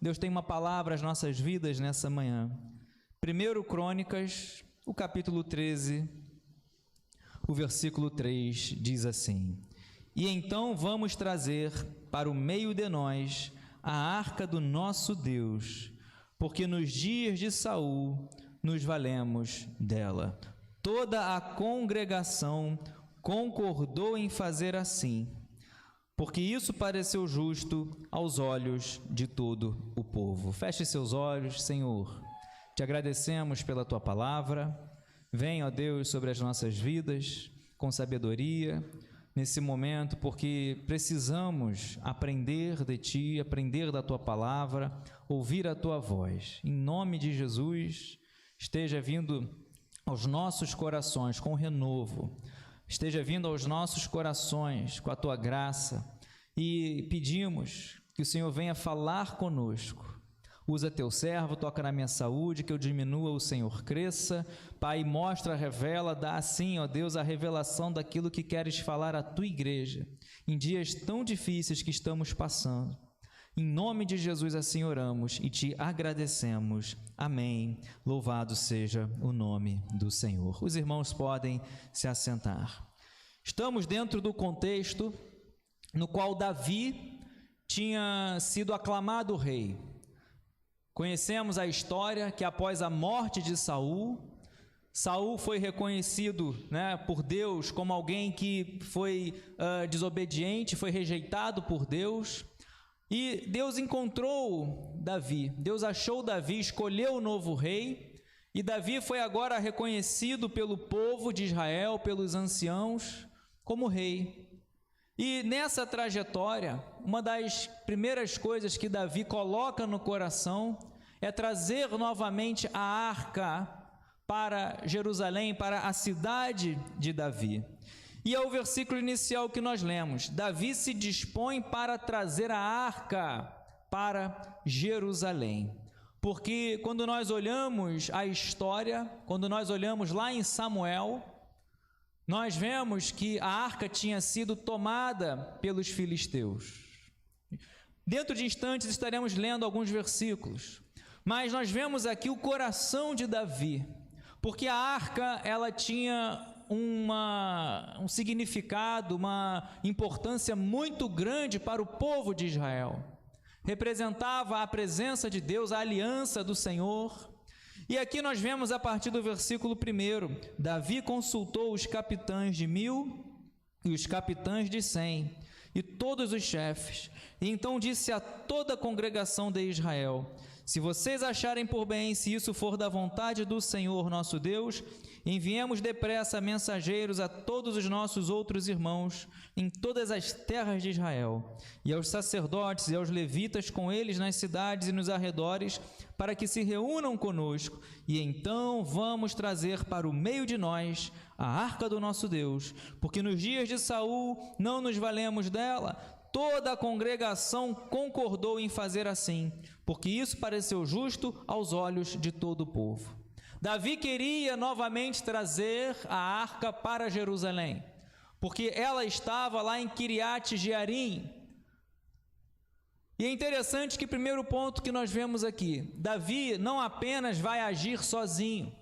Deus tem uma palavra às nossas vidas nessa manhã. 1 Crônicas, o capítulo 13, o versículo 3 diz assim: E então vamos trazer para o meio de nós a arca do nosso Deus, porque nos dias de Saul nos valemos dela. Toda a congregação concordou em fazer assim, porque isso pareceu justo aos olhos de todo o povo. Feche seus olhos, Senhor. Te agradecemos pela Tua palavra. Vem, ó Deus, sobre as nossas vidas com sabedoria nesse momento, porque precisamos aprender de Ti, aprender da Tua palavra, ouvir a Tua voz. Em nome de Jesus, esteja vindo aos nossos corações com renovo, esteja vindo aos nossos corações com a Tua graça, e pedimos que o Senhor venha falar conosco. Usa Teu servo, toca na minha saúde, que eu diminua, o Senhor cresça. Pai, mostra, revela, dá assim, ó Deus, a revelação daquilo que queres falar à Tua igreja, em dias tão difíceis que estamos passando. Em nome de Jesus assim oramos e Te agradecemos. Amém. Louvado seja o nome do Senhor. Os irmãos podem se assentar. Estamos dentro do contexto no qual Davi tinha sido aclamado rei. Conhecemos a história que após a morte de Saul, Saul foi reconhecido, por Deus como alguém que foi desobediente, foi rejeitado por Deus. E Deus encontrou Davi, Deus achou Davi, escolheu o novo rei, e Davi foi agora reconhecido pelo povo de Israel, pelos anciãos, como rei. E nessa trajetória, uma das primeiras coisas que Davi coloca no coração é trazer novamente a arca para Jerusalém, para a cidade de Davi. E é o versículo inicial que nós lemos: Davi se dispõe para trazer a arca para Jerusalém. Porque quando nós olhamos a história, quando nós olhamos lá em Samuel, nós vemos que a arca tinha sido tomada pelos filisteus. Dentro de instantes estaremos lendo alguns versículos, mas nós vemos aqui o coração de Davi, porque a arca ela tinha um significado, uma importância muito grande para o povo de Israel. Representava a presença de Deus, a aliança do Senhor. E aqui nós vemos a partir do versículo 1: Davi consultou os capitães de 1000 e os capitães de 100 e todos os chefes, e então disse a toda a congregação de Israel: se vocês acharem por bem, se isso for da vontade do Senhor nosso Deus, enviemos depressa mensageiros a todos os nossos outros irmãos em todas as terras de Israel, e aos sacerdotes e aos levitas com eles nas cidades e nos arredores, para que se reúnam conosco, e então vamos trazer para o meio de nós a arca do nosso Deus, porque nos dias de Saul não nos valemos dela. Toda a congregação concordou em fazer assim, porque isso pareceu justo aos olhos de todo o povo. Davi queria novamente trazer a arca para Jerusalém, porque ela estava lá em Kiriat Jearim. E é interessante que o primeiro ponto que nós vemos aqui, Davi não apenas vai agir sozinho.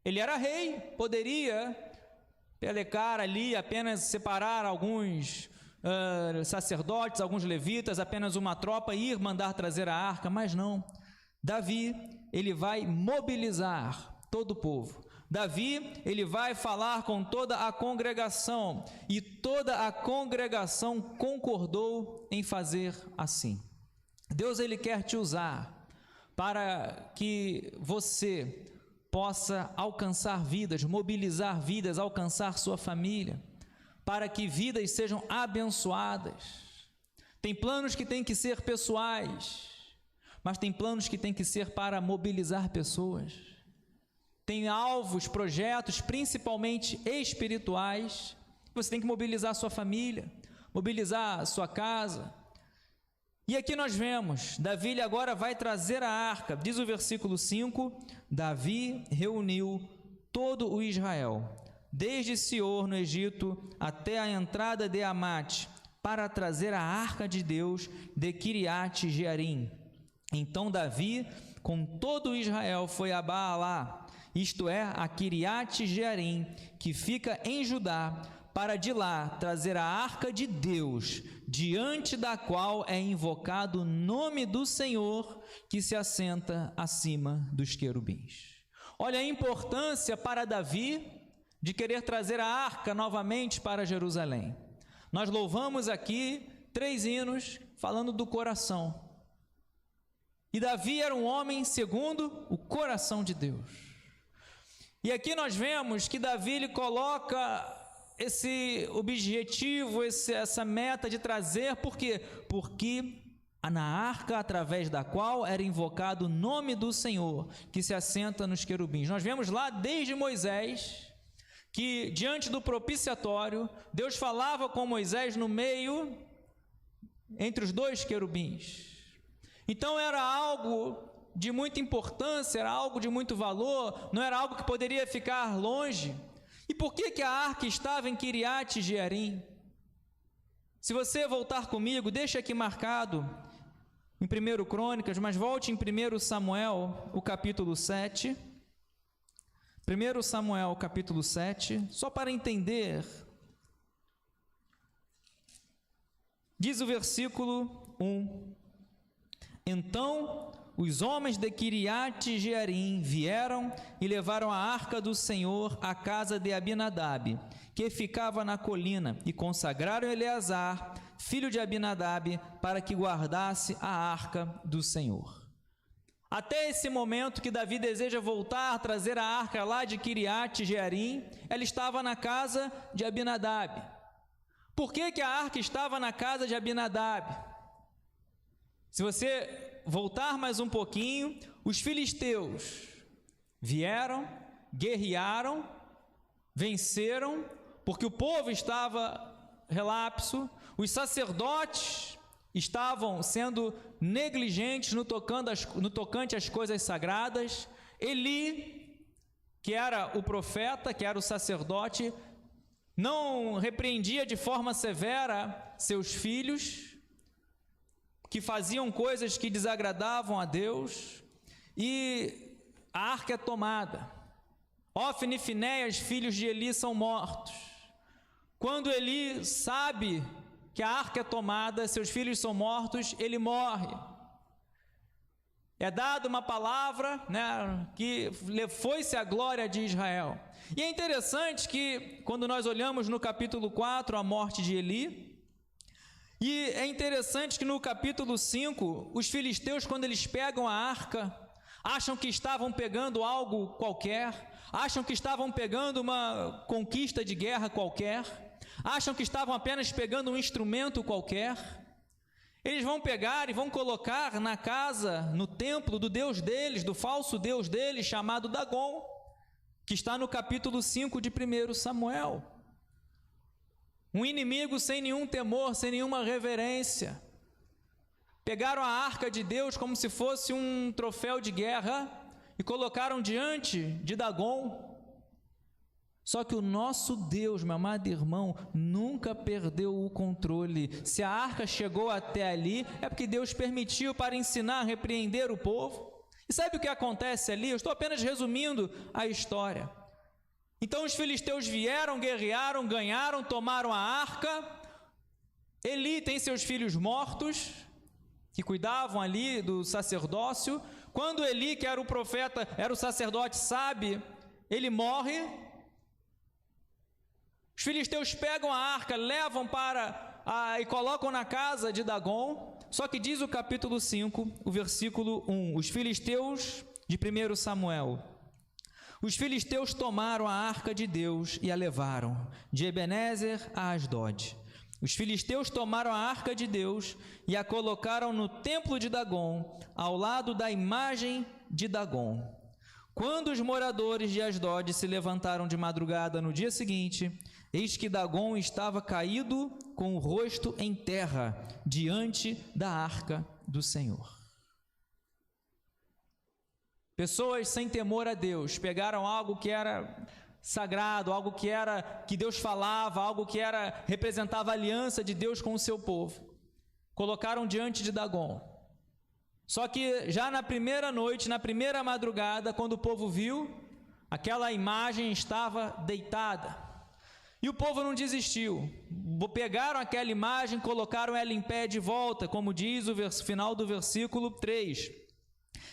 Ele era rei, poderia pelecar ali, apenas separar alguns sacerdotes, alguns levitas, apenas uma tropa, ir mandar trazer a arca, mas não. Davi, ele vai mobilizar todo o povo. Davi, ele vai falar com toda a congregação, e toda a congregação concordou em fazer assim. Deus, ele quer te usar para que você possa alcançar vidas, mobilizar vidas, alcançar sua família, para que vidas sejam abençoadas. Tem planos que têm que ser pessoais, mas tem planos que têm que ser para mobilizar pessoas. Tem alvos, projetos, principalmente espirituais. Você tem que mobilizar a sua família, mobilizar a sua casa. E aqui nós vemos, Davi agora vai trazer a arca. Diz o versículo 5, Davi reuniu todo o Israel, desde Sior no Egito até a entrada de Amate, para trazer a arca de Deus de Kiriat Jearim. Então Davi, com todo Israel, foi a Baalá, isto é, a Quiriate-Jearim, que fica em Judá, para de lá trazer a arca de Deus, diante da qual é invocado o nome do Senhor, que se assenta acima dos querubins. Olha a importância para Davi de querer trazer a arca novamente para Jerusalém. Nós louvamos aqui 3 hinos falando do coração. E Davi era um homem segundo o coração de Deus. E aqui nós vemos que Davi ele coloca esse objetivo, essa meta de trazer, por quê? Porque na arca através da qual era invocado o nome do Senhor, que se assenta nos querubins. Nós vemos lá desde Moisés, que diante do propiciatório, Deus falava com Moisés no meio, entre os 2 querubins. Então era algo de muita importância, era algo de muito valor, não era algo que poderia ficar longe. E por que a arca estava em Quiriate-Jearim? Se você voltar comigo, deixa aqui marcado em 1 Crônicas, mas volte em 1 Samuel, o capítulo 7. 1 Samuel, capítulo 7, só para entender. Diz o versículo 1: Então os homens de Quiriate-Jearim vieram e levaram a arca do Senhor à casa de Abinadab, que ficava na colina, e consagraram Eleazar, filho de Abinadab, para que guardasse a arca do Senhor. Até esse momento que Davi deseja voltar, trazer a arca lá de Quiriate-Jearim, ela estava na casa de Abinadab. Por que a arca estava na casa de Abinadab? Se você voltar mais um pouquinho, os filisteus vieram, guerrearam, venceram, porque o povo estava relapso, os sacerdotes estavam sendo negligentes no tocante às coisas sagradas. Eli, que era o profeta, que era o sacerdote, não repreendia de forma severa seus filhos, que faziam coisas que desagradavam a Deus, e a arca é tomada. Ofne e Finéias, filhos de Eli, são mortos. Quando Eli sabe que a arca é tomada, seus filhos são mortos, ele morre. É dada uma palavra, que foi-se a glória de Israel. E é interessante que, quando nós olhamos no capítulo 4, a morte de Eli, e é interessante que no capítulo 5, os filisteus, quando eles pegam a arca, acham que estavam pegando algo qualquer, acham que estavam pegando uma conquista de guerra qualquer, acham que estavam apenas pegando um instrumento qualquer. Eles vão pegar e vão colocar na casa, no templo do Deus deles, do falso Deus deles, chamado Dagon, que está no capítulo 5 de 1 Samuel. Um inimigo sem nenhum temor, sem nenhuma reverência. Pegaram a arca de Deus como se fosse um troféu de guerra e colocaram diante de Dagon. Só que o nosso Deus, meu amado irmão, nunca perdeu o controle. Se a arca chegou até ali, é porque Deus permitiu para ensinar, repreender o povo. E sabe o que acontece ali? Eu estou apenas resumindo a história. Então os filisteus vieram, guerrearam, ganharam, tomaram a arca. Eli tem seus filhos mortos, que cuidavam ali do sacerdócio. Quando Eli, que era o profeta, era o sacerdote, sabe, ele morre. Os filisteus pegam a arca, levam e colocam na casa de Dagon. Só que diz o capítulo 5, o versículo 1, os filisteus de 1 Samuel. Os filisteus tomaram a arca de Deus e a levaram, de Ebenezer a Asdod. Os filisteus tomaram a arca de Deus e a colocaram no templo de Dagon, ao lado da imagem de Dagon. Quando os moradores de Asdod se levantaram de madrugada no dia seguinte, eis que Dagon estava caído com o rosto em terra, diante da arca do Senhor. Pessoas sem temor a Deus pegaram algo que era sagrado, algo que Deus falava, algo que representava a aliança de Deus com o seu povo, colocaram diante de Dagon. Só que já na primeira noite, na primeira madrugada, quando o povo viu, aquela imagem estava deitada. E o povo não desistiu. Pegaram aquela imagem, colocaram ela em pé de volta, como diz o final do versículo 3.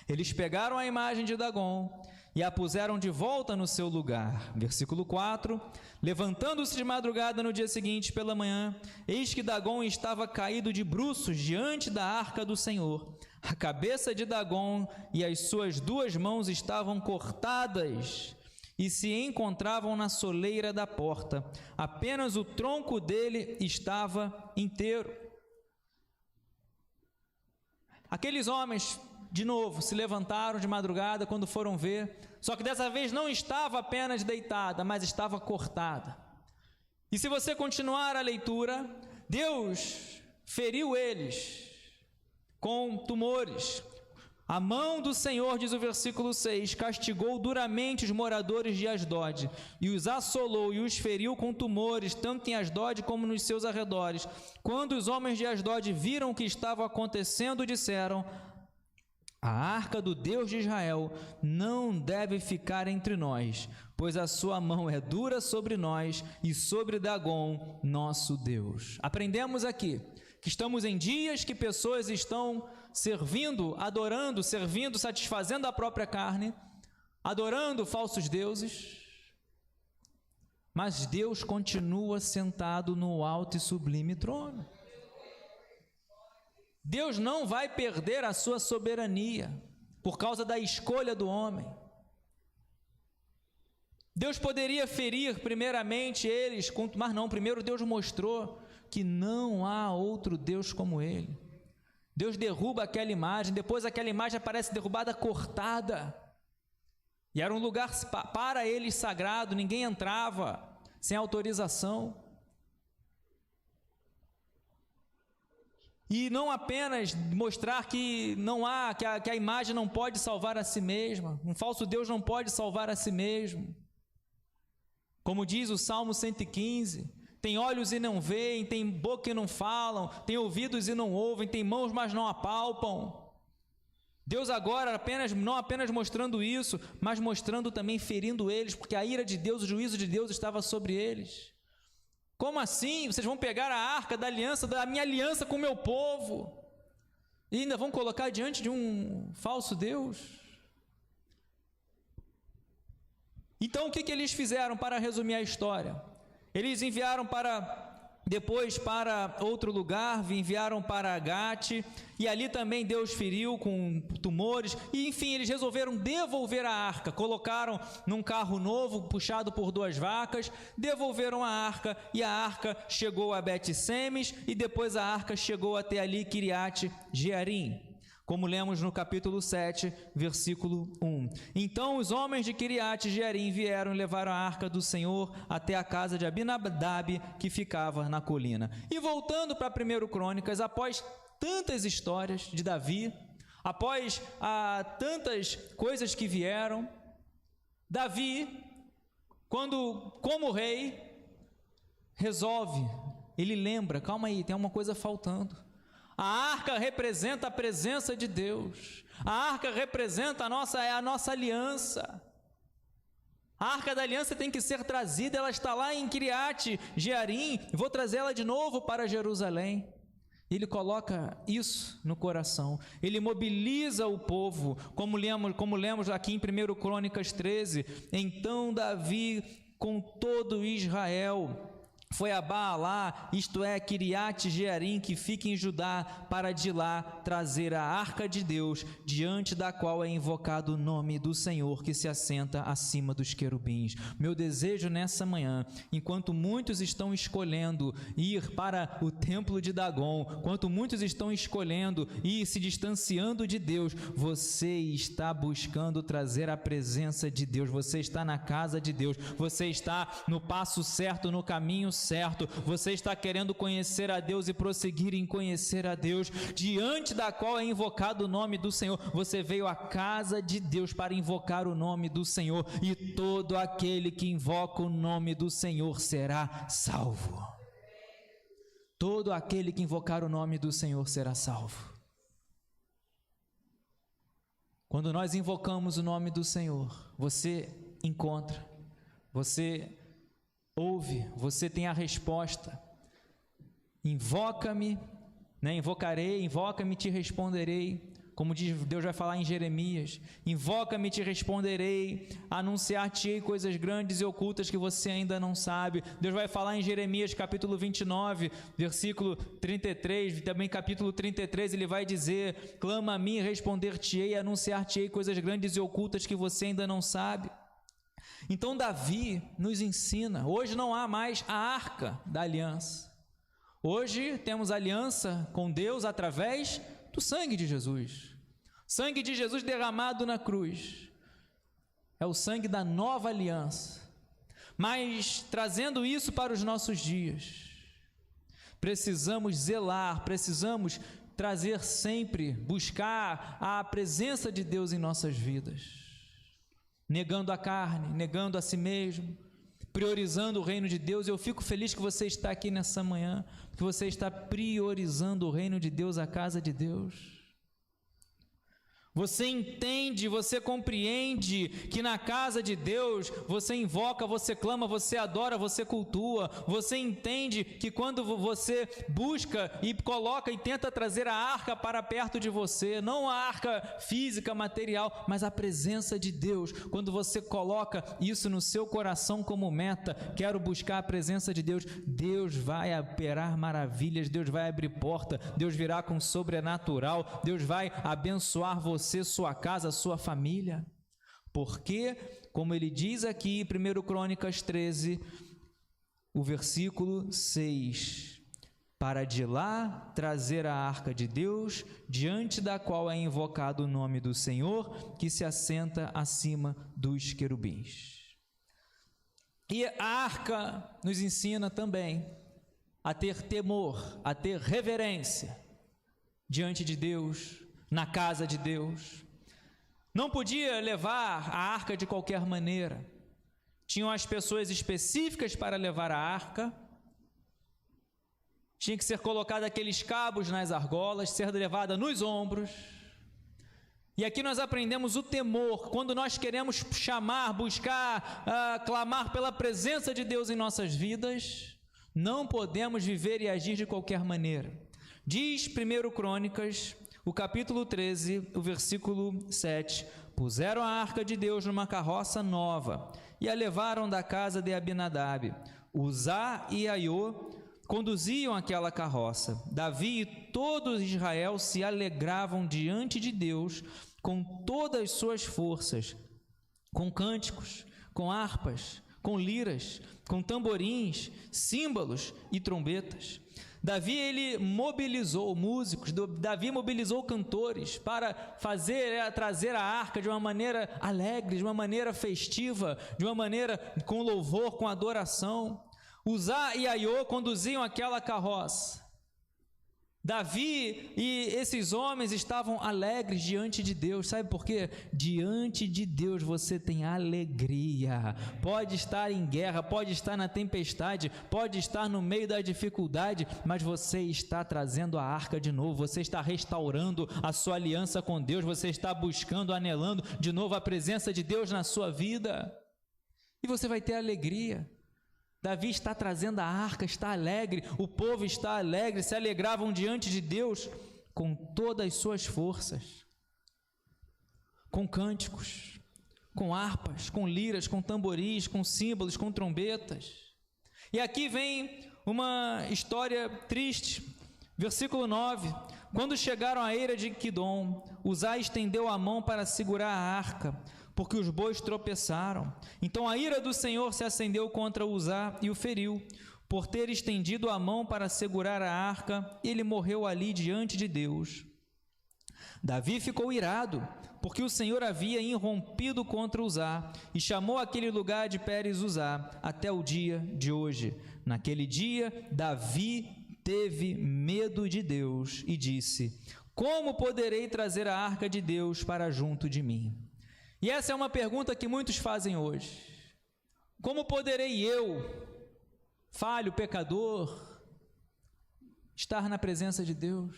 Eles pegaram a imagem de Dagon e a puseram de volta no seu lugar. Versículo 4. Levantando-se de madrugada no dia seguinte pela manhã, eis que Dagon estava caído de bruços diante da arca do Senhor. A cabeça de Dagon e as suas 2 mãos estavam cortadas e se encontravam na soleira da porta. Apenas o tronco dele estava inteiro. Aqueles homens, de novo, se levantaram de madrugada quando foram ver, só que dessa vez não estava apenas deitada, mas estava cortada. E se você continuar a leitura, Deus feriu eles com tumores. A mão do Senhor, diz o versículo 6, castigou duramente os moradores de Asdod, e os assolou e os feriu com tumores, tanto em Asdod como nos seus arredores. Quando os homens de Asdod viram o que estava acontecendo, disseram: a arca do Deus de Israel não deve ficar entre nós, pois a sua mão é dura sobre nós e sobre Dagon, nosso Deus. Aprendemos aqui que estamos em dias que pessoas estão servindo, adorando, satisfazendo a própria carne, adorando falsos deuses, mas Deus continua sentado no alto e sublime trono. Deus não vai perder a sua soberania por causa da escolha do homem. Deus poderia ferir primeiramente eles, mas não, primeiro Deus mostrou que não há outro Deus como Ele. Deus derruba aquela imagem, depois aquela imagem aparece derrubada, cortada, e era um lugar para eles sagrado, ninguém entrava sem autorização. E não apenas mostrar que não há, que a imagem não pode salvar a si mesma, um falso Deus não pode salvar a si mesmo. Como diz o Salmo 115, tem olhos e não veem, tem boca e não falam, tem ouvidos e não ouvem, tem mãos mas não apalpam. Deus agora não apenas mostrando isso, mas mostrando também ferindo eles, porque a ira de Deus, o juízo de Deus estava sobre eles. Como assim? Vocês vão pegar a arca da aliança, da minha aliança com o meu povo, e ainda vão colocar diante de um falso Deus? Então o que eles fizeram para resumir a história? Eles enviaram depois para outro lugar, enviaram para Gate, e ali também Deus feriu com tumores, e enfim, eles resolveram devolver a arca, colocaram num carro novo, puxado por 2 vacas, devolveram a arca, e a arca chegou a Bet-Semes, e depois a arca chegou até ali Kiriat Jearim, como lemos no capítulo 7, versículo 1. Então os homens de Kiriat Jearim vieram e levaram a arca do Senhor até a casa de Abinadab, que ficava na colina. E voltando para 1 Crônicas, após tantas histórias de Davi, após tantas coisas que vieram, Davi, como rei, resolve, ele lembra, calma aí, tem uma coisa faltando. A arca representa a presença de Deus. A arca representa a nossa aliança. A arca da aliança tem que ser trazida, ela está lá em Kiriat Jearim, vou trazê-la de novo para Jerusalém. Ele coloca isso no coração, ele mobiliza o povo, como lemos aqui em 1 Crônicas 13. Então Davi, com todo Israel, foi a Baalá, isto é, Kiriat Jearim, que fica em Judá, para de lá trazer a arca de Deus, diante da qual é invocado o nome do Senhor, que se assenta acima dos querubins. Meu desejo nessa manhã, enquanto muitos estão escolhendo ir para o templo de Dagon, enquanto muitos estão escolhendo ir se distanciando de Deus, você está buscando trazer a presença de Deus, você está na casa de Deus, você está no passo certo, no caminho certo, você está querendo conhecer a Deus e prosseguir em conhecer a Deus, diante da qual é invocado o nome do Senhor. Você veio à casa de Deus para invocar o nome do Senhor, e todo aquele que invoca o nome do Senhor será salvo. Todo aquele que invocar o nome do Senhor será salvo. Quando nós invocamos o nome do Senhor, você encontra, você ouve, você tem a resposta. Invoca-me, invocarei, invoca-me, te responderei. Como Deus vai falar em Jeremias, invoca-me, te responderei, anunciar-te-ei coisas grandes e ocultas que você ainda não sabe. Deus vai falar em Jeremias capítulo 29, versículo 33, também capítulo 33, ele vai dizer: clama a mim, responder-te-ei, anunciar-te-ei coisas grandes e ocultas que você ainda não sabe. Então Davi nos ensina, hoje não há mais a arca da aliança. Hoje temos aliança com Deus através do sangue de Jesus. Sangue de Jesus derramado na cruz. É o sangue da nova aliança. Mas trazendo isso para os nossos dias, precisamos zelar, precisamos trazer sempre, buscar a presença de Deus em nossas vidas. Negando a carne, negando a si mesmo, priorizando o reino de Deus. Eu fico feliz que você está aqui nessa manhã, que você está priorizando o reino de Deus, a casa de Deus. Você entende, você compreende que na casa de Deus você invoca, você clama, você adora, você cultua. Você entende que quando você busca e coloca e tenta trazer a arca para perto de você, não a arca física, material, mas a presença de Deus, quando você coloca isso no seu coração como meta, quero buscar a presença de Deus, Deus vai operar maravilhas, Deus vai abrir porta, Deus virá com sobrenatural, Deus vai abençoar você, sua casa, sua família. Porque, como ele diz aqui em 1 Crônicas 13, o versículo 6, para de lá trazer a arca de Deus, diante da qual é invocado o nome do Senhor, que se assenta acima dos querubins. E a arca nos ensina também a ter temor, a ter reverência diante de Deus, na casa de Deus. Não podia levar a arca de qualquer maneira. Tinham as pessoas específicas para levar a arca. Tinha que ser colocado aqueles cabos nas argolas, ser levada nos ombros. E aqui nós aprendemos o temor, quando nós queremos chamar, buscar, clamar pela presença de Deus em nossas vidas, não podemos viver e agir de qualquer maneira. Diz 1 Crônicas, o capítulo 13, o versículo 7, puseram a arca de Deus numa carroça nova e a levaram da casa de Abinadab. Uzá e Aiô conduziam aquela carroça. Davi e todo Israel se alegravam diante de Deus com todas as suas forças, com cânticos, com harpas, com liras, com tamborins, símbolos e trombetas. Davi, ele mobilizou músicos, Davi mobilizou cantores para trazer a arca de uma maneira alegre, de uma maneira festiva, de uma maneira com louvor, com adoração. Uzá e Aiô conduziam aquela carroça. Davi e esses homens estavam alegres diante de Deus. Sabe por quê? Diante de Deus você tem alegria. Pode estar em guerra, pode estar na tempestade, pode estar no meio da dificuldade, mas você está trazendo a arca de novo, você está restaurando a sua aliança com Deus, você está buscando, anelando de novo a presença de Deus na sua vida. E você vai ter alegria. Davi está trazendo a arca, está alegre, o povo está alegre, se alegravam diante de Deus com todas as suas forças, com cânticos, com harpas, com liras, com tamboris, com símbolos, com trombetas. E aqui vem uma história triste, versículo 9, quando chegaram à eira de Quidom, Uzá estendeu a mão para segurar a arca, porque os bois tropeçaram. Então a ira do Senhor se acendeu contra Uzá e o feriu, por ter estendido a mão para segurar a arca, ele morreu ali diante de Deus. Davi ficou irado, porque o Senhor havia irrompido contra Uzá, e chamou aquele lugar de Pérez Uzá, até o dia de hoje. Naquele dia, Davi teve medo de Deus e disse: como poderei trazer a arca de Deus para junto de mim? E essa é uma pergunta que muitos fazem hoje. Como poderei eu, falho, pecador, estar na presença de Deus?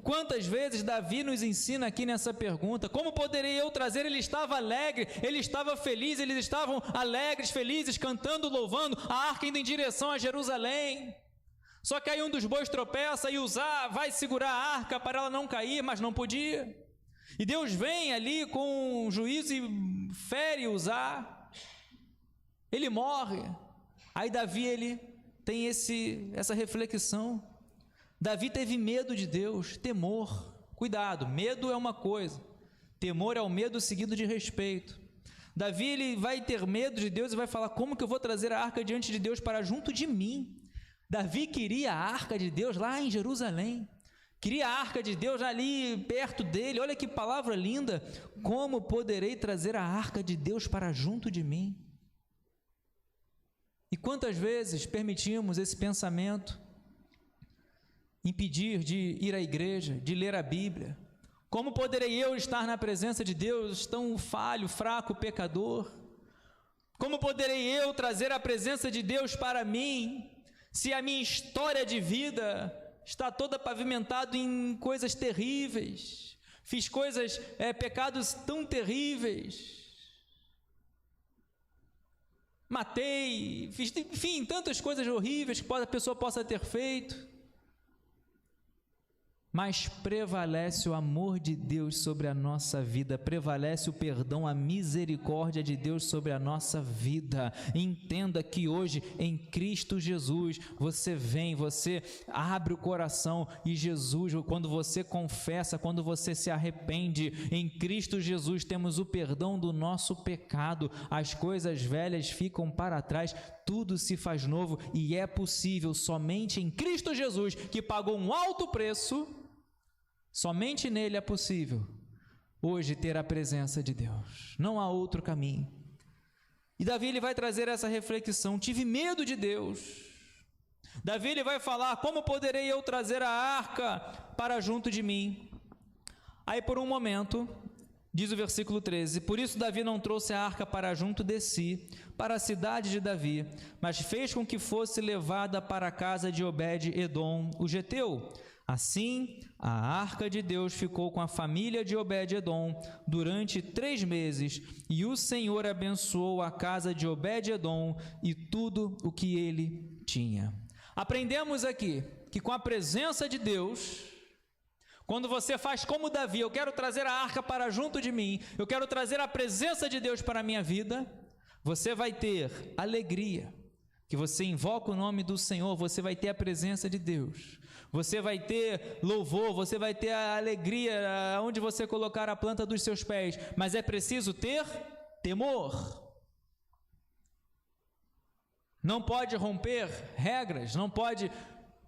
Quantas vezes Davi nos ensina aqui nessa pergunta: como poderei eu trazer? Ele estava alegre, ele estava feliz, eles estavam alegres, felizes, cantando, louvando, a arca indo em direção a Jerusalém. Só que aí um dos bois tropeça e Uzá vai segurar a arca para ela não cair, mas não podia. E Deus vem ali com um juízo e fere Uzá. Ele morre. Aí Davi, ele tem essa reflexão. Davi teve medo de Deus, temor. Cuidado, medo é uma coisa, temor é o medo seguido de respeito. Davi, ele vai ter medo de Deus e vai falar: como que eu vou trazer a arca diante de Deus para junto de mim? Davi queria a arca de Deus lá em Jerusalém, queria a arca de Deus ali perto dele. Olha que palavra linda: como poderei trazer a arca de Deus para junto de mim? E quantas vezes permitimos esse pensamento impedir de ir à igreja, de ler a Bíblia? Como poderei eu estar na presença de Deus tão falho, fraco, pecador? Como poderei eu trazer a presença de Deus para mim, se a minha história de vida está toda pavimentada em coisas terríveis? Fiz pecados tão terríveis, matei, fiz, enfim, tantas coisas horríveis que a pessoa possa ter feito. Mas prevalece o amor de Deus sobre a nossa vida, prevalece o perdão, a misericórdia de Deus sobre a nossa vida. Entenda que hoje, em Cristo Jesus, você abre o coração e Jesus, quando você confessa, quando você se arrepende, em Cristo Jesus temos o perdão do nosso pecado, as coisas velhas ficam para trás, tudo se faz novo, e é possível somente em Cristo Jesus, que pagou um alto preço. Somente nele é possível hoje ter a presença de Deus, não há outro caminho. E Davi, ele vai trazer essa reflexão: tive medo de Deus. Davi, ele vai falar: como poderei eu trazer a arca para junto de mim? Aí por um momento, diz o versículo 13: por isso Davi não trouxe a arca para junto de si, para a cidade de Davi, mas fez com que fosse levada para a casa de Obed-edom, o geteu. Assim, a arca de Deus ficou com a família de Obed-edom durante 3 meses, e o Senhor abençoou a casa de Obed-edom e tudo o que ele tinha. Aprendemos aqui que com a presença de Deus, quando você faz como Davi: eu quero trazer a arca para junto de mim, eu quero trazer a presença de Deus para a minha vida, você vai ter alegria, que você invoca o nome do Senhor, você vai ter a presença de Deus. Você vai ter louvor, você vai ter a alegria onde você colocar a planta dos seus pés, mas é preciso ter temor. Não pode romper regras, não pode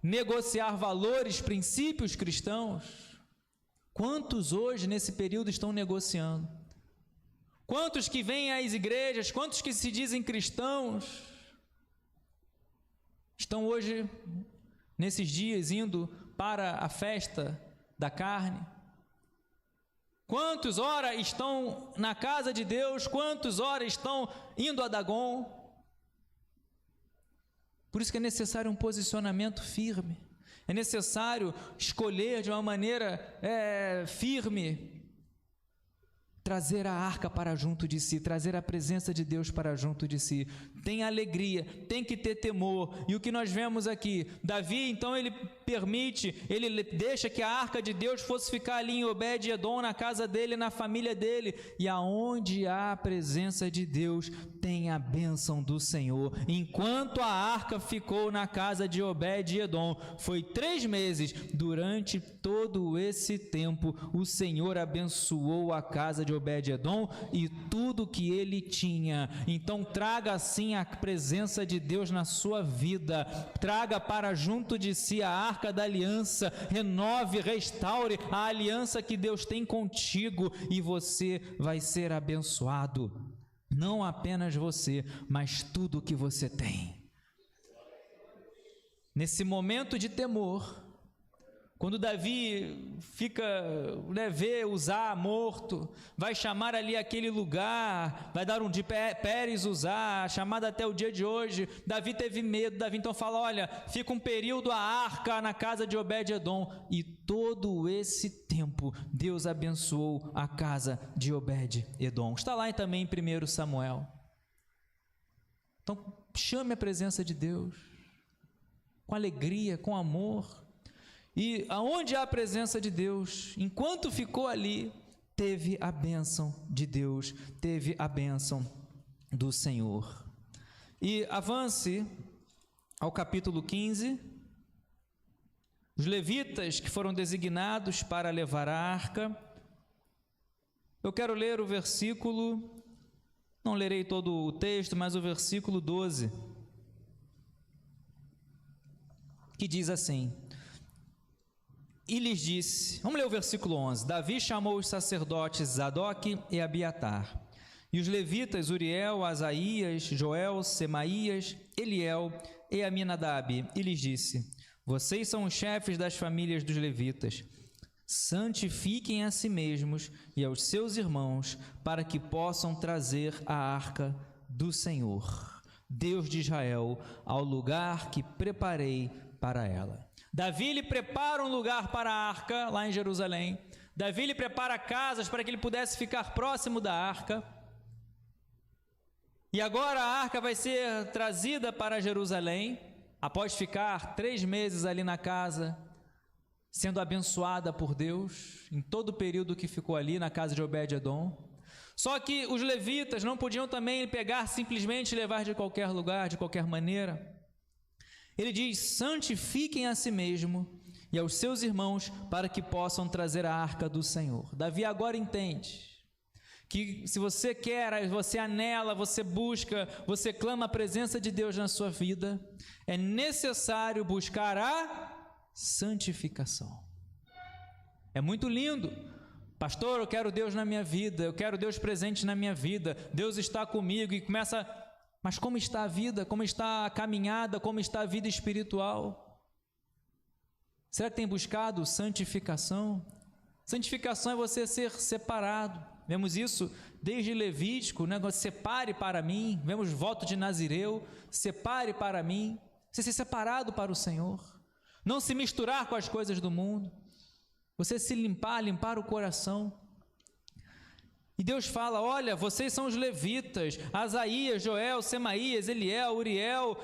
negociar valores, princípios cristãos. Quantos hoje nesse período estão negociando? Quantos que vêm às igrejas, quantos que se dizem cristãos, estão hoje, nesses dias, indo para a festa da carne? Quantos ora estão na casa de Deus, quantos ora estão indo a Dagon? Por isso que é necessário um posicionamento firme, é necessário escolher de uma maneira firme, trazer a arca para junto de si, trazer a presença de Deus para junto de si. Tem alegria, tem que ter temor. E o que nós vemos aqui, Davi, então, ele deixa que a arca de Deus fosse ficar ali em Obed-edom, na casa dele, na família dele. E aonde há a presença de Deus, tem a bênção do Senhor. Enquanto a arca ficou na casa de Obed-edom, foi 3 meses. Durante todo esse tempo, o Senhor abençoou a casa de Obed-edom e tudo que ele tinha. Então traga assim a presença de Deus na sua vida, traga para junto de si a arca da aliança, renove, restaure a aliança que Deus tem contigo, e você vai ser abençoado, não apenas você, mas tudo que você tem. Nesse momento de temor, Quando Davi vê Uzá morto, vai chamar ali aquele lugar, vai dar um de Pérez Uzá, chamado até o dia de hoje. Davi teve medo, Davi então fala, olha, fica um período a arca na casa de Obed-edom. E todo esse tempo, Deus abençoou a casa de Obed-edom. Está lá também em 1 Samuel. Então, chame a presença de Deus, com alegria, com amor. E aonde há a presença de Deus, enquanto ficou ali, teve a bênção de Deus, teve a bênção do Senhor. E avance ao capítulo 15, os levitas que foram designados para levar a arca. Eu quero ler o versículo, não lerei todo o texto, mas o versículo 12, que diz assim: e lhes disse, vamos ler o versículo 11, Davi chamou os sacerdotes Zadoque e Abiatar, e os levitas Uriel, Asaías, Joel, Semaías, Eliel e Aminadab, e lhes disse, vocês são os chefes das famílias dos levitas, santifiquem a si mesmos e aos seus irmãos, para que possam trazer a arca do Senhor, Deus de Israel, ao lugar que preparei para ela. Davi lhe prepara um lugar para a arca, lá em Jerusalém. Davi lhe prepara casas para que ele pudesse ficar próximo da arca. E agora a arca vai ser trazida para Jerusalém, após ficar 3 meses ali na casa, sendo abençoada por Deus, em todo o período que ficou ali na casa de Obed-edom. Só que os levitas não podiam também pegar simplesmente e levar de qualquer lugar, de qualquer maneira. Ele diz, santifiquem a si mesmo e aos seus irmãos para que possam trazer a arca do Senhor. Davi agora entende que se você quer, você anela, você busca, você clama a presença de Deus na sua vida, é necessário buscar a santificação. É muito lindo. Pastor, eu quero Deus na minha vida, eu quero Deus presente na minha vida, Deus está comigo, e começa... Mas como está a vida? Como está a caminhada? Como está a vida espiritual? Será que tem buscado santificação? Santificação é você ser separado. Vemos isso desde Levítico, né? Separe para mim. Vemos voto de Nazireu, separe para mim. Você ser separado para o Senhor. Não se misturar com as coisas do mundo. Você se limpar o coração. E Deus fala, olha, vocês são os levitas, Asaías, Joel, Semaías, Eliel, Uriel,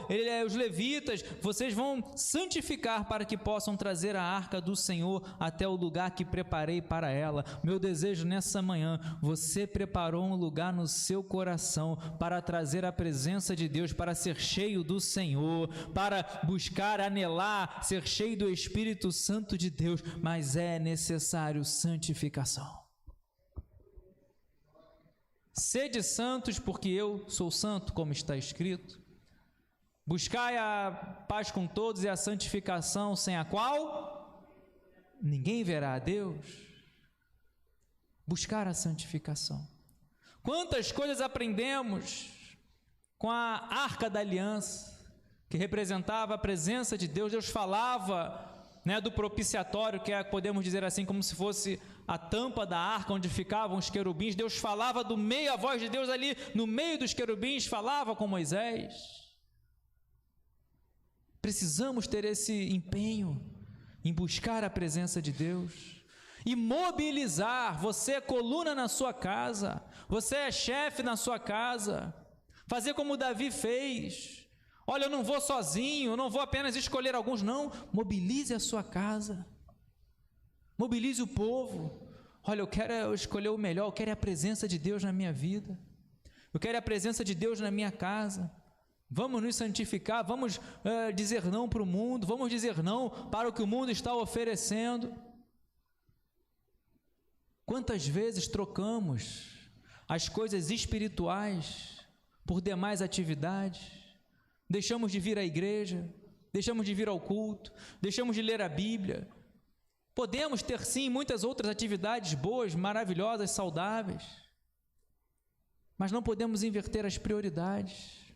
os levitas, vocês vão santificar para que possam trazer a arca do Senhor até o lugar que preparei para ela. Meu desejo nessa manhã, você preparou um lugar no seu coração para trazer a presença de Deus, para ser cheio do Senhor, para buscar, anelar, ser cheio do Espírito Santo de Deus, mas é necessário santificação. Sede santos, porque eu sou santo, como está escrito. Buscai a paz com todos e a santificação, sem a qual ninguém verá a Deus. Buscar a santificação. Quantas coisas aprendemos com a arca da aliança, que representava a presença de Deus. Deus falava, né, do propiciatório, que é, podemos dizer assim, como se fosse a tampa da arca onde ficavam os querubins. Deus falava do meio, a voz de Deus ali no meio dos querubins falava com Moisés. Precisamos ter esse empenho em buscar a presença de Deus e mobilizar. Você é coluna na sua casa, você é chefe na sua casa, fazer como Davi fez. Olha, eu não vou sozinho, eu não vou apenas escolher alguns, não. Mobilize a sua casa, mobilize o povo. Olha, eu quero escolher o melhor, eu quero a presença de Deus na minha vida, eu quero a presença de Deus na minha casa. Vamos nos santificar, vamos dizer não para o mundo, vamos dizer não para o que o mundo está oferecendo. Quantas vezes trocamos as coisas espirituais por demais atividades? Deixamos de vir à igreja, deixamos de vir ao culto, deixamos de ler a Bíblia. Podemos ter sim muitas outras atividades boas, maravilhosas, saudáveis, mas não podemos inverter as prioridades.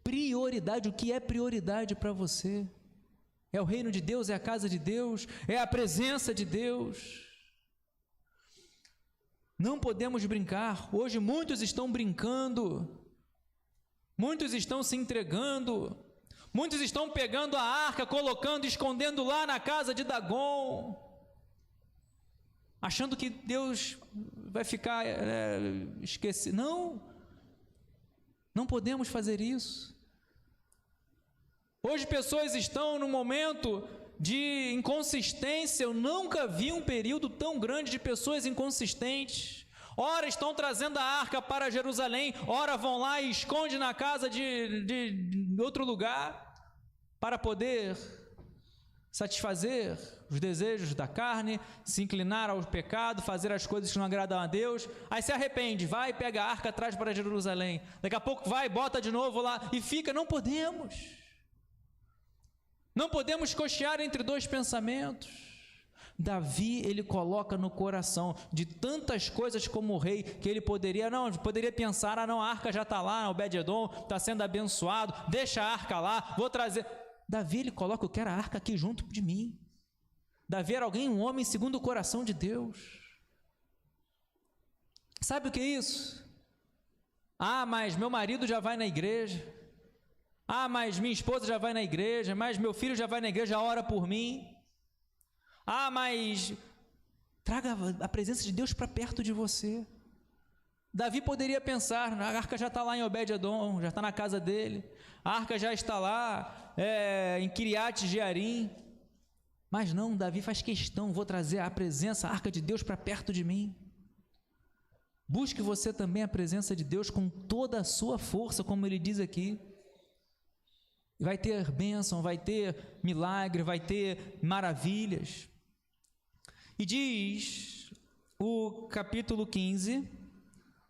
Prioridade, o que é prioridade para você? É o reino de Deus, é a casa de Deus, é a presença de Deus. Não podemos brincar. Hoje muitos estão brincando, muitos estão se entregando, muitos estão pegando a arca, colocando, escondendo lá na casa de Dagon, achando que Deus vai ficar esquecido. Não podemos fazer isso. Hoje pessoas estão num momento de inconsistência. Eu nunca vi um período tão grande de pessoas inconsistentes. Ora estão trazendo a arca para Jerusalém, ora vão lá e escondem na casa de outro lugar, para poder satisfazer os desejos da carne, se inclinar ao pecado, fazer as coisas que não agradam a Deus. Aí se arrepende, vai, pega a arca, traz para Jerusalém. Daqui a pouco vai, bota de novo lá e fica. Não podemos. Não podemos cochear entre dois pensamentos. Davi, ele coloca no coração de tantas coisas como rei, que ele poderia pensar, a arca já está lá, Obed-edom está sendo abençoado, deixa a arca lá, vou trazer. Davi, ele coloca, eu quero a arca aqui junto de mim. Davi era um homem segundo o coração de Deus. Sabe o que é isso? Mas meu marido já vai na igreja. Mas minha esposa já vai na igreja, mas meu filho já vai na igreja, ora por mim. Mas traga a presença de Deus para perto de você. Davi poderia pensar, a arca já está lá em Obed-edom, já está na casa dele, a arca já está lá em Kiriat Jearim. Mas não, Davi faz questão, vou trazer a presença, a arca de Deus para perto de mim. Busque você também a presença de Deus com toda a sua força, como ele diz aqui. Vai ter bênção, vai ter milagre, vai ter maravilhas. E diz o capítulo 15,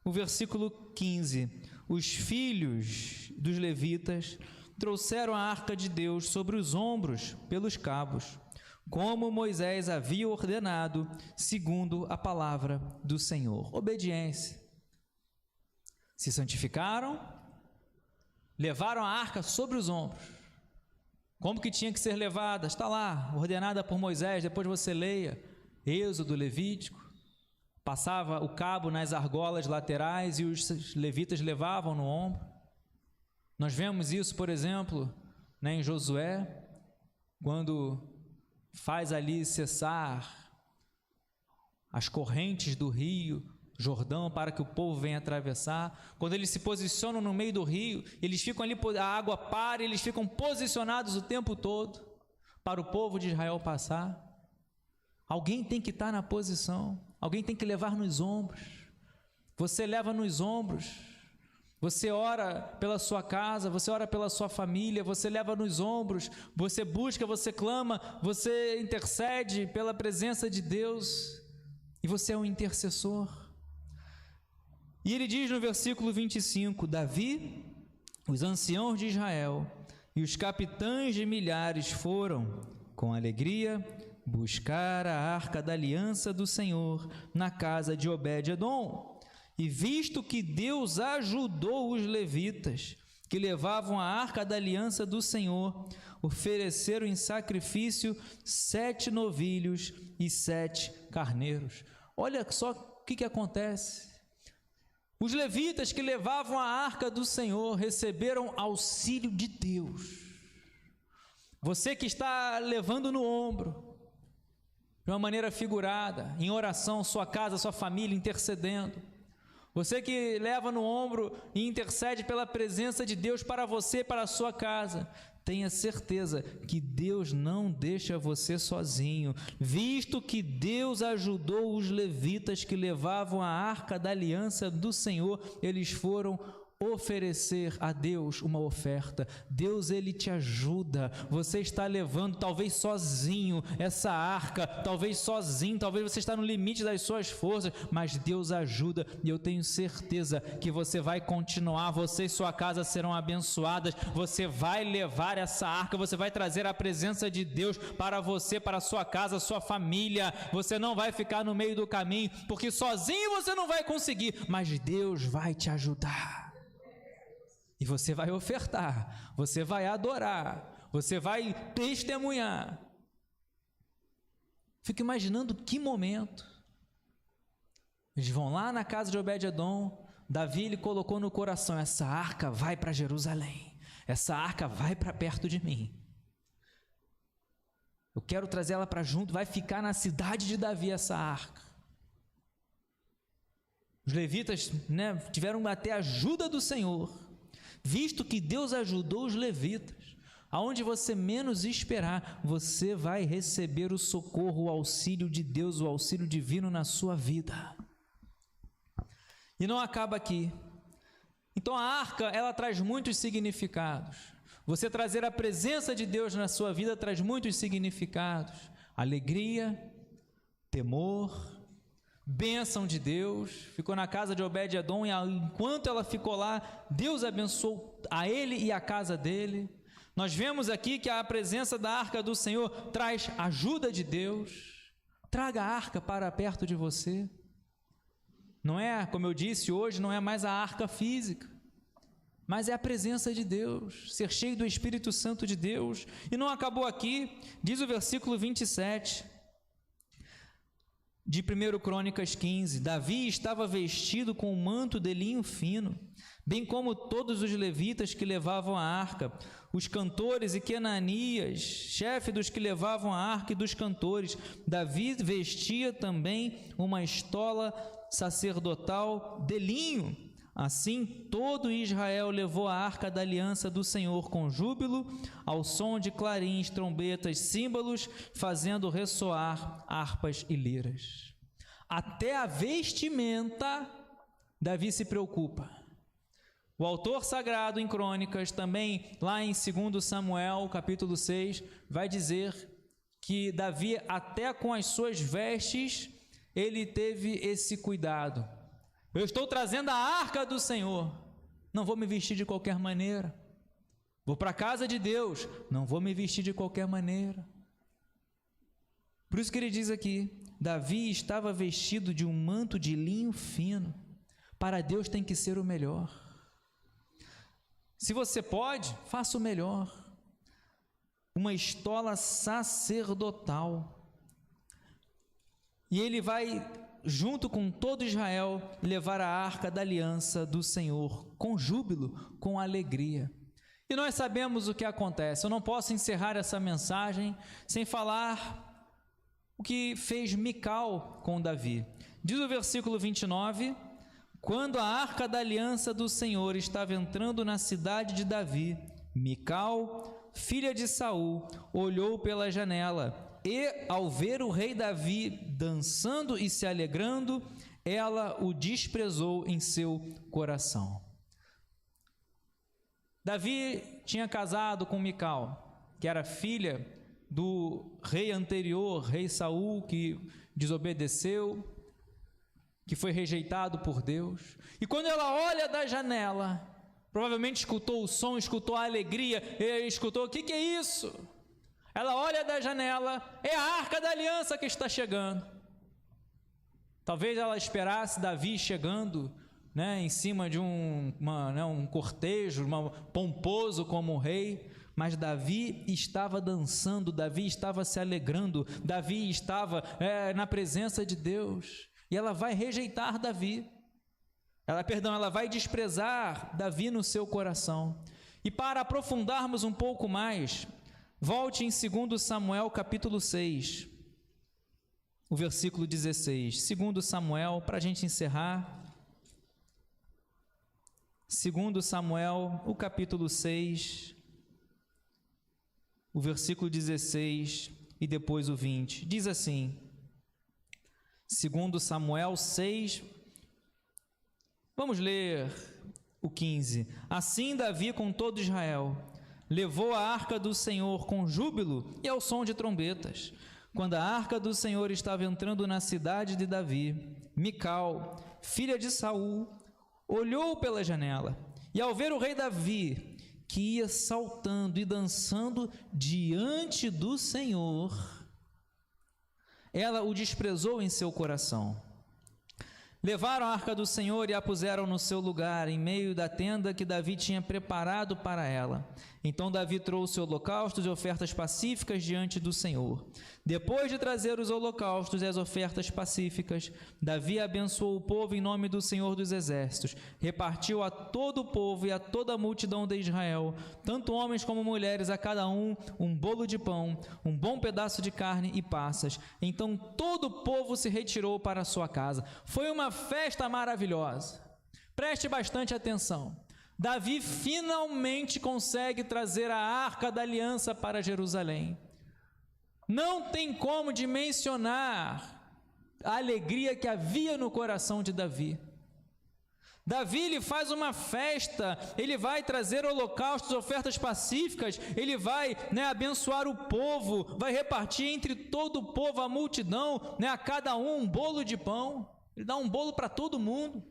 o versículo 15: os filhos dos levitas trouxeram a arca de Deus sobre os ombros pelos cabos, como Moisés havia ordenado, segundo a palavra do Senhor. Obediência. Se santificaram, levaram a arca sobre os ombros. Como que tinha que ser levada? Está lá, ordenada por Moisés. Depois você leia Êxodo, Levítico. Passava o cabo nas argolas laterais e os levitas levavam no ombro. Nós vemos isso, por exemplo, em Josué, quando faz ali cessar as correntes do rio Jordão para que o povo venha atravessar. Quando eles se posicionam no meio do rio, eles ficam ali, a água para, eles ficam posicionados o tempo todo para o povo de Israel passar. Alguém tem que estar na posição, alguém tem que levar nos ombros. Você leva nos ombros. Você ora pela sua casa, você ora pela sua família, você leva nos ombros, você busca, você clama, você intercede pela presença de Deus, e você é um intercessor. E ele diz no versículo 25: Davi, os anciãos de Israel e os capitães de milhares foram, com alegria, buscar a arca da aliança do Senhor na casa de Obed-edom. E visto que Deus ajudou os levitas, que levavam a arca da aliança do Senhor, ofereceram em sacrifício 7 novilhos e 7 carneiros. Olha só o que acontece. Os levitas que levavam a arca do Senhor receberam auxílio de Deus. Você que está levando no ombro, de uma maneira figurada, em oração, sua casa, sua família, intercedendo. Você que leva no ombro e intercede pela presença de Deus para você, para a sua casa, tenha certeza que Deus não deixa você sozinho, visto que Deus ajudou os levitas que levavam a arca da aliança do Senhor. Eles foram oferecer a Deus uma oferta. Deus, ele te ajuda. Você está levando, talvez sozinho, essa arca, talvez sozinho, talvez você está no limite das suas forças, mas Deus ajuda, e eu tenho certeza que você vai continuar, você e sua casa serão abençoadas. Você vai levar essa arca, você vai trazer a presença de Deus para você, para a sua casa, sua família. Você não vai ficar no meio do caminho, porque sozinho você não vai conseguir, mas Deus vai te ajudar. E você vai ofertar, você vai adorar, você vai testemunhar. Fico imaginando que momento. Eles vão lá na casa de Obed-edom, Davi ele colocou no coração, essa arca vai para Jerusalém, essa arca vai para perto de mim. Eu quero trazer ela para junto, vai ficar na cidade de Davi essa arca. Os levitas, tiveram até a ajuda do Senhor, visto que Deus ajudou os levitas. Aonde você menos esperar, você vai receber o socorro, o auxílio de Deus, o auxílio divino na sua vida. E não acaba aqui. Então a arca, ela traz muitos significados. Você trazer a presença de Deus na sua vida traz muitos significados. Alegria, temor, bênção de Deus. Ficou na casa de Obed-edom e enquanto ela ficou lá, Deus abençoou a ele e a casa dele. Nós vemos aqui que a presença da arca do Senhor traz ajuda de Deus. Traga a arca para perto de você. Não é, como eu disse hoje, não é mais a arca física, mas é a presença de Deus, ser cheio do Espírito Santo de Deus. E não acabou aqui, diz o versículo 27 de 1 Crônicas 15, Davi estava vestido com um manto de linho fino, bem como todos os levitas que levavam a arca, os cantores e Quenanias, chefe dos que levavam a arca e dos cantores. Davi vestia também uma estola sacerdotal de linho. Assim todo Israel levou a arca da aliança do Senhor com júbilo, ao som de clarins, trombetas, símbolos, fazendo ressoar harpas e liras. Até a vestimenta, Davi se preocupa. O autor sagrado em Crônicas, também lá em 2 Samuel, capítulo 6, vai dizer que Davi, até com as suas vestes, ele teve esse cuidado. Eu estou trazendo a arca do Senhor, não vou me vestir de qualquer maneira. Vou para a casa de Deus, não vou me vestir de qualquer maneira. Por isso que ele diz aqui, Davi estava vestido de um manto de linho fino. Para Deus tem que ser o melhor. Se você pode, faça o melhor. Uma estola sacerdotal. E ele vai, junto com todo Israel, levar a arca da aliança do Senhor, com júbilo, com alegria. E nós sabemos o que acontece. Eu não posso encerrar essa mensagem sem falar o que fez Mical com Davi. Diz o versículo 29, quando a arca da aliança do Senhor estava entrando na cidade de Davi, Mical, filha de Saul, olhou pela janela e, ao ver o rei Davi dançando e se alegrando, ela o desprezou em seu coração. Davi tinha casado com Mical, que era filha do rei anterior, rei Saul, que desobedeceu, que foi rejeitado por Deus. E quando ela olha da janela, provavelmente escutou o som, escutou a alegria, e escutou, o que é isso? Ela olha da janela, é a arca da aliança que está chegando. Talvez ela esperasse Davi chegando, em cima de um cortejo, pomposo como rei, mas Davi estava dançando, Davi estava se alegrando, Davi estava na presença de Deus, e ela vai rejeitar Davi, ela vai desprezar Davi no seu coração. E para aprofundarmos um pouco mais, volte em 2 Samuel capítulo 6, o versículo 16, 2 Samuel, para a gente encerrar, 2 Samuel, o capítulo 6, o versículo 16 e depois o 20, diz assim, 2 Samuel 6, vamos ler o 15, assim Davi com todo Israel levou a arca do Senhor com júbilo e ao som de trombetas. Quando a arca do Senhor estava entrando na cidade de Davi, Mical, filha de Saul, olhou pela janela e ao ver o rei Davi, que ia saltando e dançando diante do Senhor, ela o desprezou em seu coração. Levaram a arca do Senhor e a puseram no seu lugar, em meio da tenda que Davi tinha preparado para ela. Então Davi trouxe holocaustos e ofertas pacíficas diante do Senhor. Depois de trazer os holocaustos e as ofertas pacíficas, Davi abençoou o povo em nome do Senhor dos Exércitos. Repartiu a todo o povo e a toda a multidão de Israel, tanto homens como mulheres, a cada um bolo de pão, um bom pedaço de carne e passas. Então todo o povo se retirou para a sua casa. Foi uma festa maravilhosa. Preste bastante atenção. Davi finalmente consegue trazer a arca da aliança para Jerusalém. Não tem como dimensionar a alegria que havia no coração de Davi. Davi, ele faz uma festa, ele vai trazer holocaustos, ofertas pacíficas, ele vai abençoar o povo, vai repartir entre todo o povo, a multidão, a cada um bolo de pão. Ele dá um bolo para todo mundo.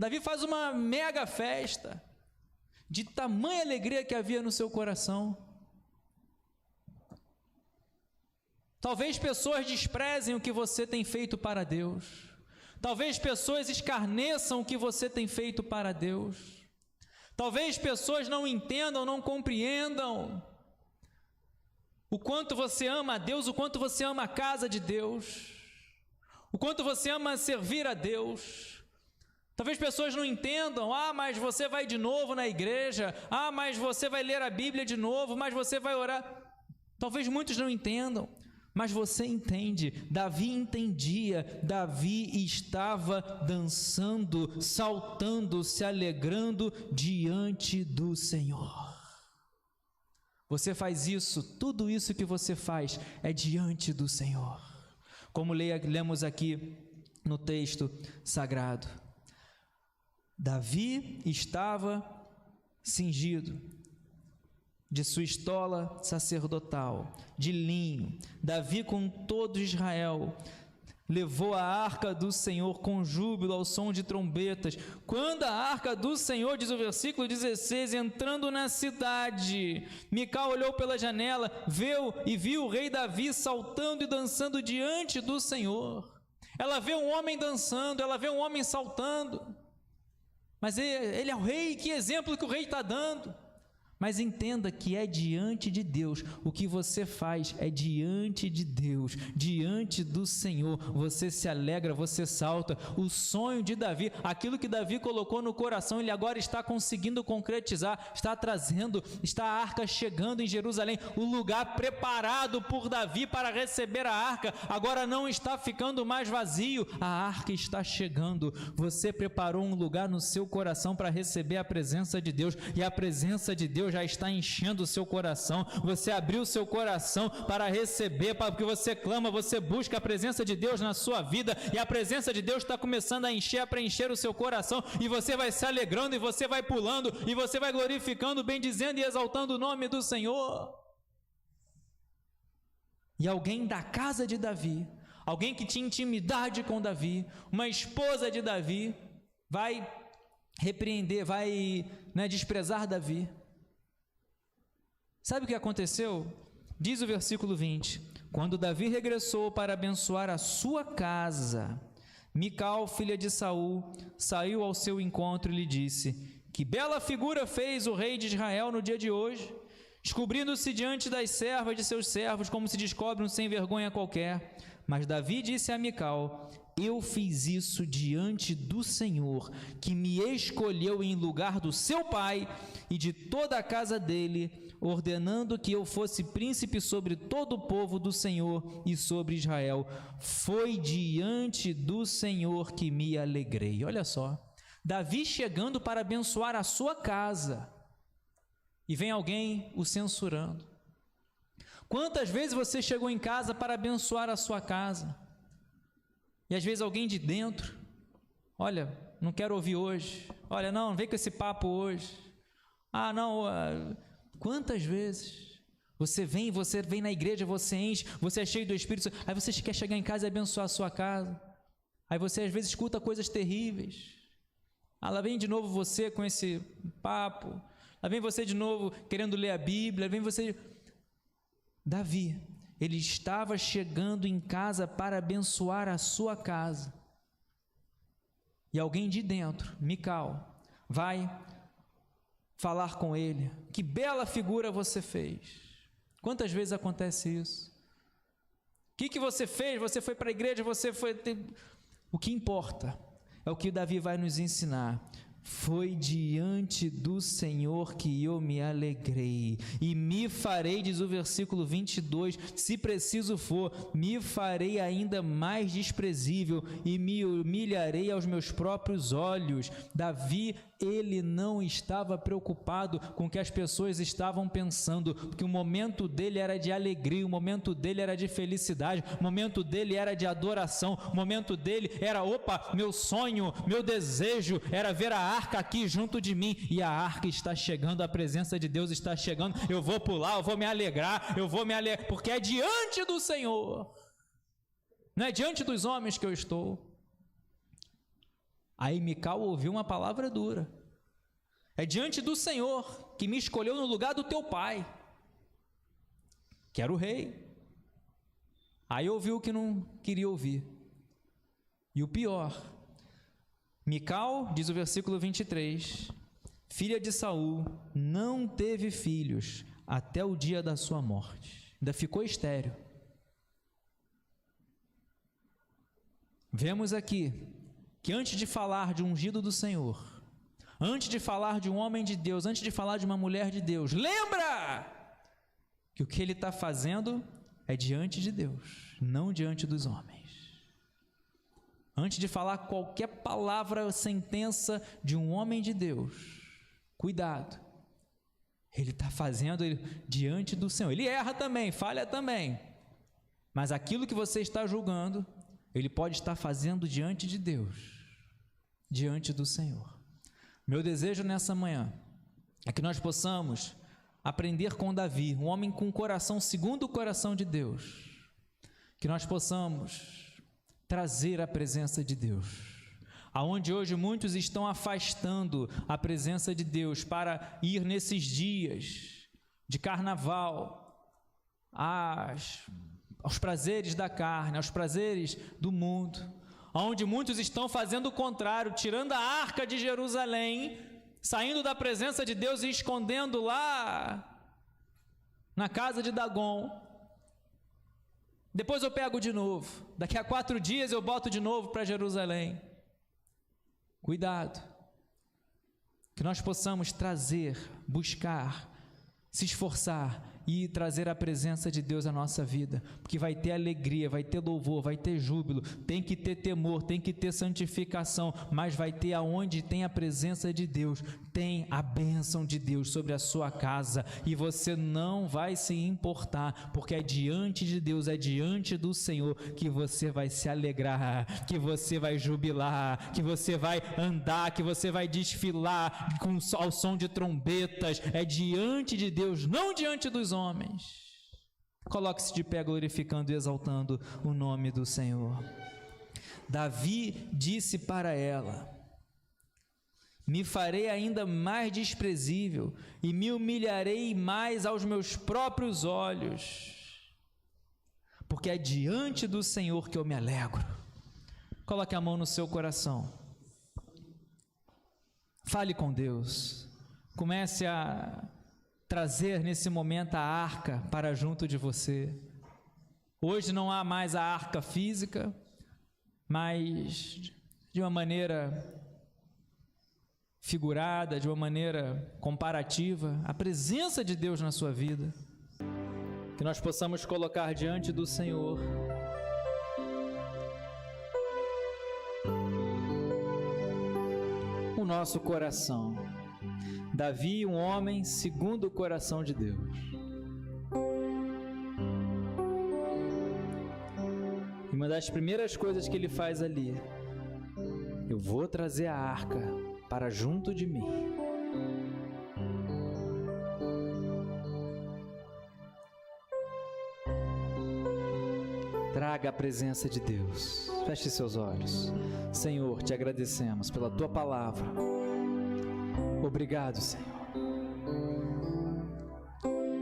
Davi faz uma mega festa, de tamanha alegria que havia no seu coração. Talvez pessoas desprezem o que você tem feito para Deus. Talvez pessoas escarneçam o que você tem feito para Deus. Talvez pessoas não entendam, não compreendam o quanto você ama a Deus, o quanto você ama a casa de Deus, o quanto você ama servir a Deus. Talvez pessoas não entendam, mas você vai de novo na igreja, mas você vai ler a Bíblia de novo, mas você vai orar. Talvez muitos não entendam, mas você entende. Davi entendia, Davi estava dançando, saltando, se alegrando diante do Senhor. Você faz isso, tudo isso que você faz é diante do Senhor. Como lemos aqui no texto sagrado. Davi estava cingido de sua estola sacerdotal, de linho. Davi, com todo Israel, levou a arca do Senhor com júbilo ao som de trombetas. Quando a arca do Senhor, diz o versículo 16, entrando na cidade, Mical olhou pela janela, viu o rei Davi saltando e dançando diante do Senhor. Ela vê um homem dançando, ela vê um homem saltando. Mas ele é o rei, que exemplo que o rei está dando. Mas entenda que é diante de Deus. O que você faz é diante de Deus, diante do Senhor. Você se alegra, você salta. O sonho de Davi, aquilo que Davi colocou no coração, ele agora está conseguindo concretizar, está a arca chegando em Jerusalém, o lugar preparado por Davi para receber a arca, agora não está ficando mais vazio, a arca está chegando. Você preparou um lugar no seu coração para receber a presença de Deus, e a presença de Deus já está enchendo o seu coração. Você abriu o seu coração para receber, porque você clama, você busca a presença de Deus na sua vida, e a presença de Deus está começando a preencher o seu coração, e você vai se alegrando, e você vai pulando, e você vai glorificando, bendizendo e exaltando o nome do Senhor. E alguém da casa de Davi, alguém que tinha intimidade com Davi, uma esposa de Davi, vai repreender, vai desprezar Davi. Sabe o que aconteceu? Diz o versículo 20: quando Davi regressou para abençoar a sua casa, Mical, filha de Saul, saiu ao seu encontro e lhe disse: que bela figura fez o rei de Israel no dia de hoje, descobrindo-se diante das servas de seus servos, como se descobre um sem vergonha qualquer. Mas Davi disse a Mical: eu fiz isso diante do Senhor, que me escolheu em lugar do seu pai e de toda a casa dele, ordenando que eu fosse príncipe sobre todo o povo do Senhor e sobre Israel. Foi diante do Senhor que me alegrei. Olha só, Davi chegando para abençoar a sua casa, e vem alguém o censurando. Quantas vezes você chegou em casa para abençoar a sua casa, e às vezes alguém de dentro: olha, não quero ouvir hoje, olha, não vem com esse papo hoje, quantas vezes você vem na igreja, você enche, você é cheio do Espírito, aí você quer chegar em casa e abençoar a sua casa, aí você às vezes escuta coisas terríveis, lá vem de novo você com esse papo, lá vem você de novo querendo ler a Bíblia, vem você... Davi, ele estava chegando em casa para abençoar a sua casa, E alguém de dentro, Mical, vai falar com ele: que bela figura você fez. Quantas vezes acontece isso? O que você fez? Você foi para a igreja, você foi... O que importa é o que Davi vai nos ensinar. Foi diante do Senhor que eu me alegrei, e me farei, diz o versículo 22, se preciso for, me farei ainda mais desprezível, e me humilharei aos meus próprios olhos. Davi, ele não estava preocupado com o que as pessoas estavam pensando, porque o momento dele era de alegria, o momento dele era de felicidade, o momento dele era de adoração, o momento dele era, meu sonho, meu desejo era ver a arca aqui junto de mim, e a arca está chegando, a presença de Deus está chegando, eu vou pular, eu vou me alegrar, porque é diante do Senhor, não é diante dos homens que eu estou. Aí Mical ouviu uma palavra dura: é diante do Senhor que me escolheu no lugar do teu pai, que era o rei. Aí ouviu o que não queria ouvir. E o pior, Mical, diz o versículo 23, filha de Saul, não teve filhos até o dia da sua morte. Ainda ficou estéril. Vemos aqui que antes de falar de um ungido do Senhor, antes de falar de um homem de Deus, antes de falar de uma mulher de Deus, lembra que o que ele está fazendo é diante de Deus, não diante dos homens. Antes de falar qualquer palavra ou sentença de um homem de Deus, cuidado, ele está fazendo diante do Senhor. Ele erra também, falha também, mas aquilo que você está julgando, ele pode estar fazendo diante de Deus, diante do Senhor. Meu desejo nessa manhã é que nós possamos aprender com Davi, um homem com um coração segundo o coração de Deus, que nós possamos trazer a presença de Deus, aonde hoje muitos estão afastando a presença de Deus para ir nesses dias de carnaval, aos prazeres da carne, aos prazeres do mundo, onde muitos estão fazendo o contrário, tirando a arca de Jerusalém, saindo da presença de Deus e escondendo lá na casa de Dagon. Depois eu pego de novo, daqui a 4 dias eu boto de novo para Jerusalém. Cuidado, que nós possamos trazer, buscar, se esforçar e trazer a presença de Deus à nossa vida, porque vai ter alegria, vai ter louvor, vai ter júbilo, tem que ter temor, tem que ter santificação, mas vai ter aonde tem a presença de Deus, tem a bênção de Deus sobre a sua casa, e você não vai se importar, porque é diante de Deus, é diante do Senhor que você vai se alegrar, que você vai jubilar, que você vai andar, que você vai desfilar ao som de trombetas. É diante de Deus, não diante dos homens. Coloque-se de pé glorificando e exaltando o nome do Senhor. Davi disse para ela: me farei ainda mais desprezível e me humilharei mais aos meus próprios olhos, porque é diante do Senhor que eu me alegro. Coloque a mão no seu coração, fale com Deus, comece a trazer nesse momento a arca para junto de você. Hoje não há mais a arca física, mas de uma maneira figurada, de uma maneira comparativa, a presença de Deus na sua vida, que nós possamos colocar diante do Senhor o nosso coração. Davi, um homem segundo o coração de Deus. E uma das primeiras coisas que ele faz ali: eu vou trazer a arca para junto de mim. Traga a presença de Deus. Feche seus olhos. Senhor, te agradecemos pela tua palavra. Obrigado, Senhor.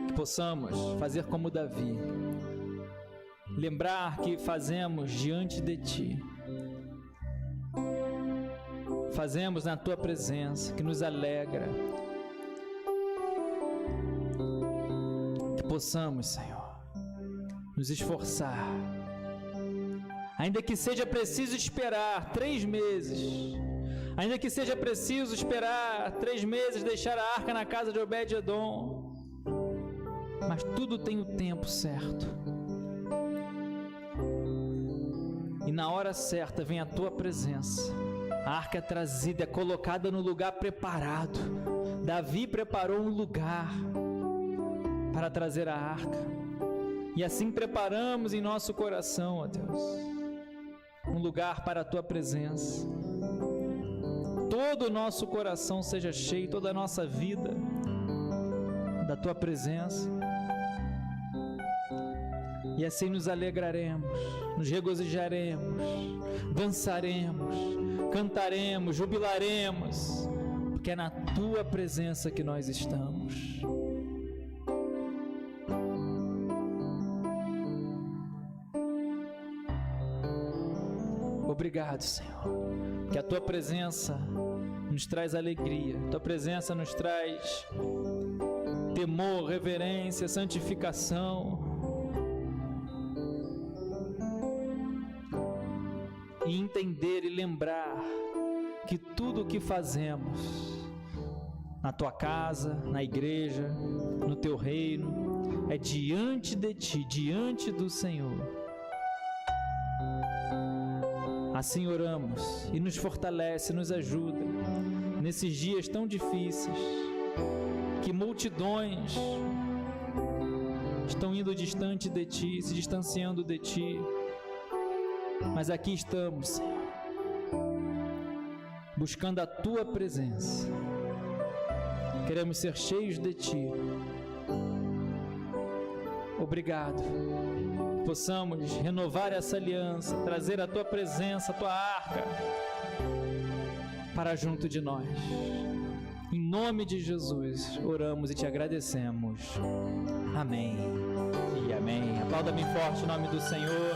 Que possamos fazer como Davi, lembrar que fazemos diante de Ti, fazemos na Tua presença, que nos alegra. Que possamos, Senhor, nos esforçar, ainda que seja preciso esperar 3 meses, ainda que seja preciso esperar 3 meses, deixar a arca na casa de Obed-Edom, mas tudo tem o tempo certo. E na hora certa vem a Tua presença. A arca é trazida, é colocada no lugar preparado. Davi preparou um lugar para trazer a arca. E assim preparamos em nosso coração, ó Deus, um lugar para a Tua presença. Todo o nosso coração seja cheio, toda a nossa vida, da Tua presença. E assim nos alegraremos, nos regozijaremos, dançaremos, cantaremos, jubilaremos, porque é na Tua presença que nós estamos. Obrigado, Senhor, que a Tua presença nos traz alegria, a Tua presença nos traz temor, reverência, santificação. E entender e lembrar que tudo o que fazemos na Tua casa, na igreja, no Teu reino, é diante de Ti, diante do Senhor. Assim oramos e nos fortalece, nos ajuda nesses dias tão difíceis, que multidões estão indo distante de Ti, se distanciando de Ti. Mas aqui estamos, Senhor, buscando a Tua presença. Queremos ser cheios de Ti. Obrigado. Possamos renovar essa aliança, trazer a Tua presença, a Tua arca, para junto de nós. Em nome de Jesus, oramos e Te agradecemos. Amém e amém. Aplauda bem forte o nome do Senhor.